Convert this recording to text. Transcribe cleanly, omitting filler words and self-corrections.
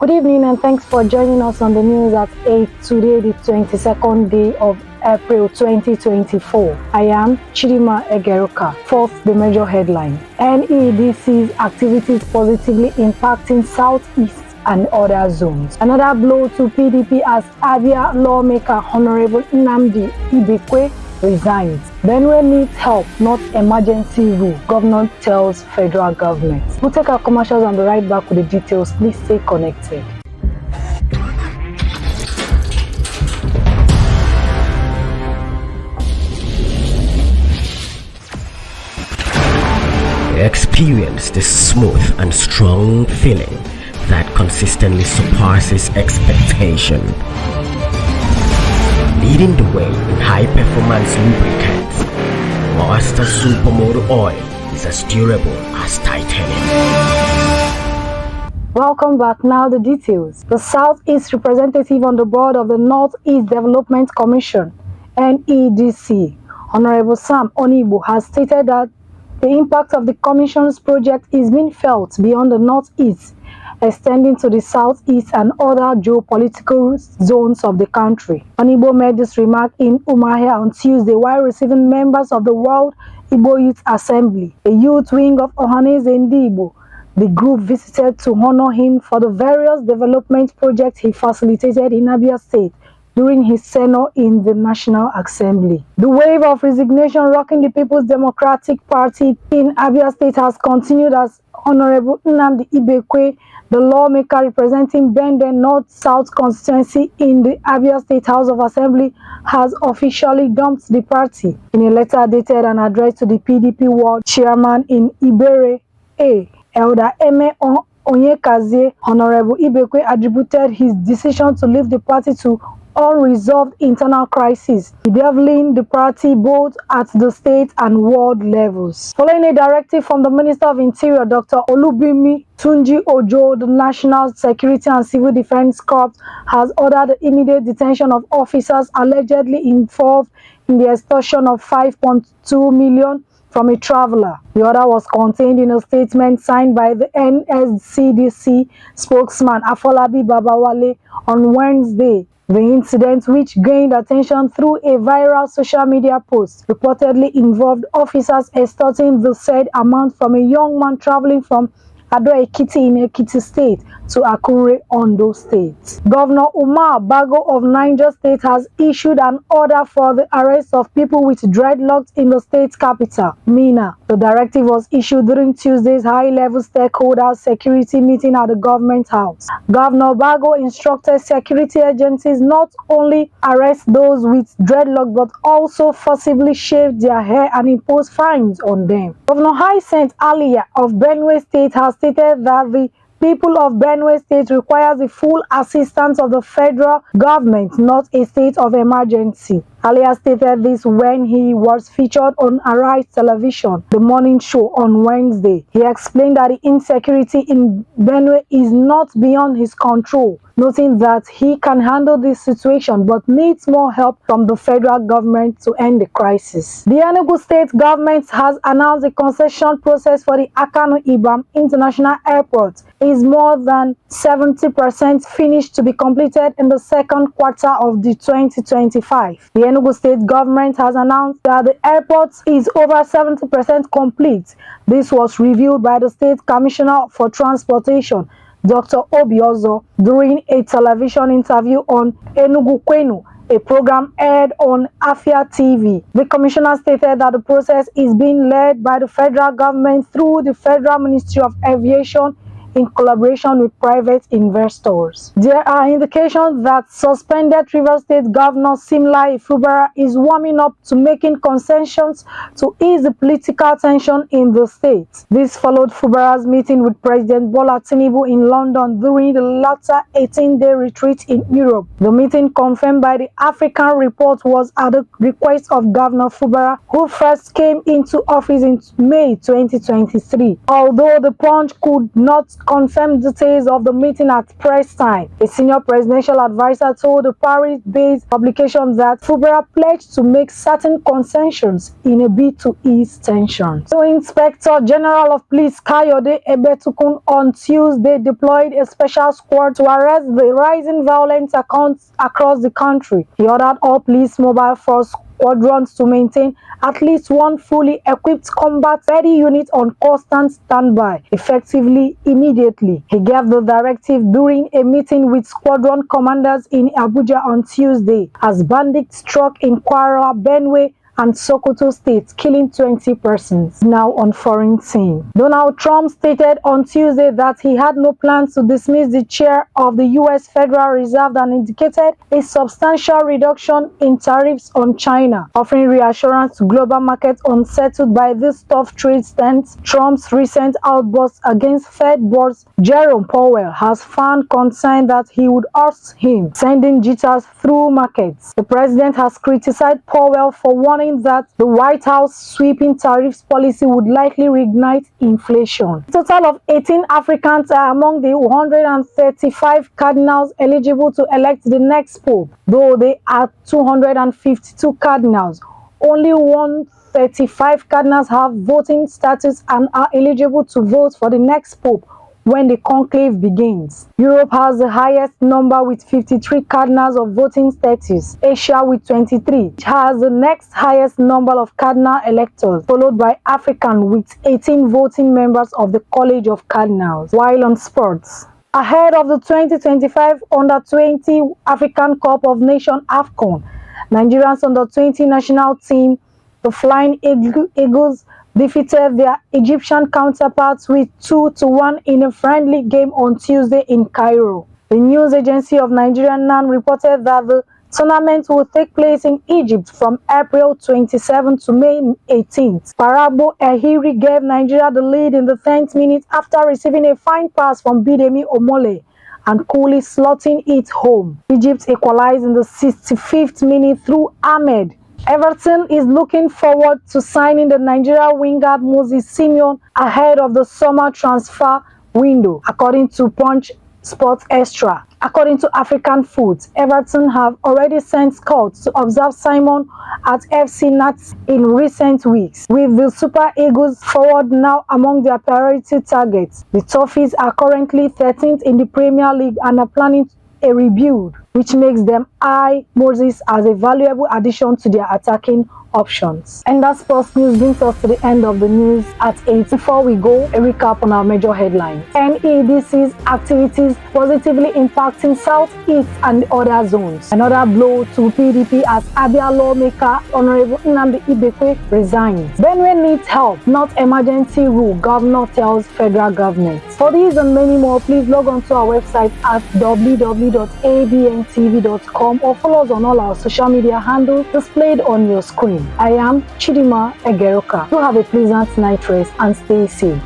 Good evening and thanks for joining us on the news at 8 today, the 22nd day of April 2024. I am Chidima Egeruka. First, the major headline. NEDC's activities positively impacting Southeast and other zones. Another blow to PDP as Abia lawmaker Honorable Nnamdi Ibekwe resigns. Benue needs help, not emergency rule, governor tells federal government. We'll take our commercials and be right back with the details. Please stay connected. Experience the smooth and strong feeling that consistently surpasses expectation. Leading the way in high-performance lubricants, Master Supermoto Oil is as durable as titanium. Welcome back. Now the details. The Southeast representative on the board of the Northeast Development Commission, NEDC, Honorable Sam Onibo, has stated that the impact of the Commission's project is being felt beyond the Northeast, extending to the Southeast and other geopolitical zones of the country. Onibo made this remark in Umuahia on Tuesday while receiving members of the World Igbo Youth Assembly, a youth wing of Ohaneze Ndigbo. The group visited to honor him for the various development projects he facilitated in Abia State during his tenure in the National Assembly. The wave of resignation rocking the People's Democratic Party in Abia State has continued as Honorable Nnamdi Ibekwe, the lawmaker representing Bende North-South constituency in the Abia State House of Assembly, has officially dumped the party. In a letter dated and addressed to the PDP World Chairman in Ibere A, Elder Eme Onyekazie, Honorable Ibekwe attributed his decision to leave the party to unresolved internal crisis, bedeviling the party both at the state and world levels. Following a directive from the Minister of Interior, Dr. Olubimi Tunji Ojo, the National Security and Civil Defense Corps has ordered the immediate detention of officers allegedly involved in the extortion of 5.2 million from a traveler. The order was contained in a statement signed by the NSCDC spokesman Afolabi Babawale on Wednesday. The incident, which gained attention through a viral social media post, reportedly involved officers extorting the said amount from a young man traveling from Ado Ekiti in Ekiti State to Akure, Ondo State. Governor Umar Bago of Niger State has issued an order for the arrest of people with dreadlocks in the state capital, Minna. The directive was issued during Tuesday's high-level stakeholder security meeting at the government house. Governor Bago instructed security agencies not only arrest those with dreadlocks but also forcibly shave their hair and impose fines on them. Governor Hyacinth Alia of Benue State has stated that the people of Benue State requires the full assistance of the federal government, not a state of emergency. Alia stated this when he was featured on Arise Television, the morning show, on Wednesday. He explained that the insecurity in Benue is not beyond his control, noting that he can handle this situation but needs more help from the federal government to end the crisis. The Enugu State government has announced the concession process for the Akanu Ibam International Airport is more than 70% finished to be completed in the second quarter of the 2025. The Enugu State government has announced that the airport is over 70% complete. This was revealed by the State Commissioner for Transportation, Dr. Obiozo, during a television interview on Enugu Kwenu, a program aired on ABN TV. The commissioner stated that the process is being led by the federal government through the Federal Ministry of Aviation in collaboration with private investors. There are indications that suspended Rivers State Governor Simlai Fubara is warming up to making concessions to ease the political tension in the state. This followed Fubara's meeting with President Bola Tinubu in London during the latter 18-day retreat in Europe. The meeting, confirmed by the African Report, was at the request of Governor Fubara, who first came into office in May 2023. Although the Punch could not confirmed details of the meeting at press time. A senior presidential advisor told the Paris-based publication that Fubara pledged to make certain concessions in a bid to ease tensions. So Inspector General of Police Kayode Ebetukun on Tuesday deployed a special squad to arrest the rising violence accounts across the country. He ordered all police mobile force squadrons to maintain at least one fully equipped combat-ready unit on constant standby, effectively immediately. He gave the directive during a meeting with squadron commanders in Abuja on Tuesday as bandits struck in Kwara, Benue, and Sokoto states, killing 20 persons. Now on foreign scene. Donald Trump stated on Tuesday that he had no plans to dismiss the chair of the U.S. Federal Reserve and indicated a substantial reduction in tariffs on China, offering reassurance to global markets unsettled by this tough trade stance. Trump's recent outburst against Fed boss Jerome Powell has found concern that he would hurt him, sending jitters through markets. The president has criticized Powell for warning that the White House sweeping tariffs policy would likely reignite inflation. A total of 18 Africans are among the 135 cardinals eligible to elect the next pope. Though there are 252 cardinals, only 135 cardinals have voting status and are eligible to vote for the next pope when the conclave begins. Europe has the highest number with 53 cardinals of voting status. Asia with 23 has the next highest number of cardinal electors, followed by Africa with 18 voting members of the College of Cardinals. While on sports, ahead of the 2025 Under-20 African Cup of Nations AFCON, Nigeria's Under-20 national team, the Flying Eagles, defeated their Egyptian counterparts with 2-1 in a friendly game on Tuesday in Cairo. The news agency of Nigeria NAN reported that the tournament will take place in Egypt from April 27 to May 18th. Parabo Ehiri gave Nigeria the lead in the 10th minute after receiving a fine pass from Bidemi Omole and coolly slotting it home. Egypt equalized in the 65th minute through Ahmed. Everton is looking forward to signing the Nigeria winger Moses Simeon ahead of the summer transfer window, according to Punch Sports Extra. According to African Foods, Everton have already sent scouts to observe Simon at FC Nantes in recent weeks, with the Super Eagles forward now among their priority targets. The Toffees are currently 13th in the Premier League and are planning a rebuild, which makes them eye Moses as a valuable addition to their attacking options. And that sports news brings us to the end of the news at 8. Before we go, a recap on our major headlines. NEDC's activities positively impacting Southeast and other zones. Another blow to PDP as Abia lawmaker Honorable Nnamdi Ibekwe resigns. Benue needs help, not emergency rule, governor tells federal government. For these and many more, please log on to our website at www.abntv.com or follow us on all our social media handles displayed on your screen. I am Chidima Egeroka. Do have a pleasant night rest and stay safe.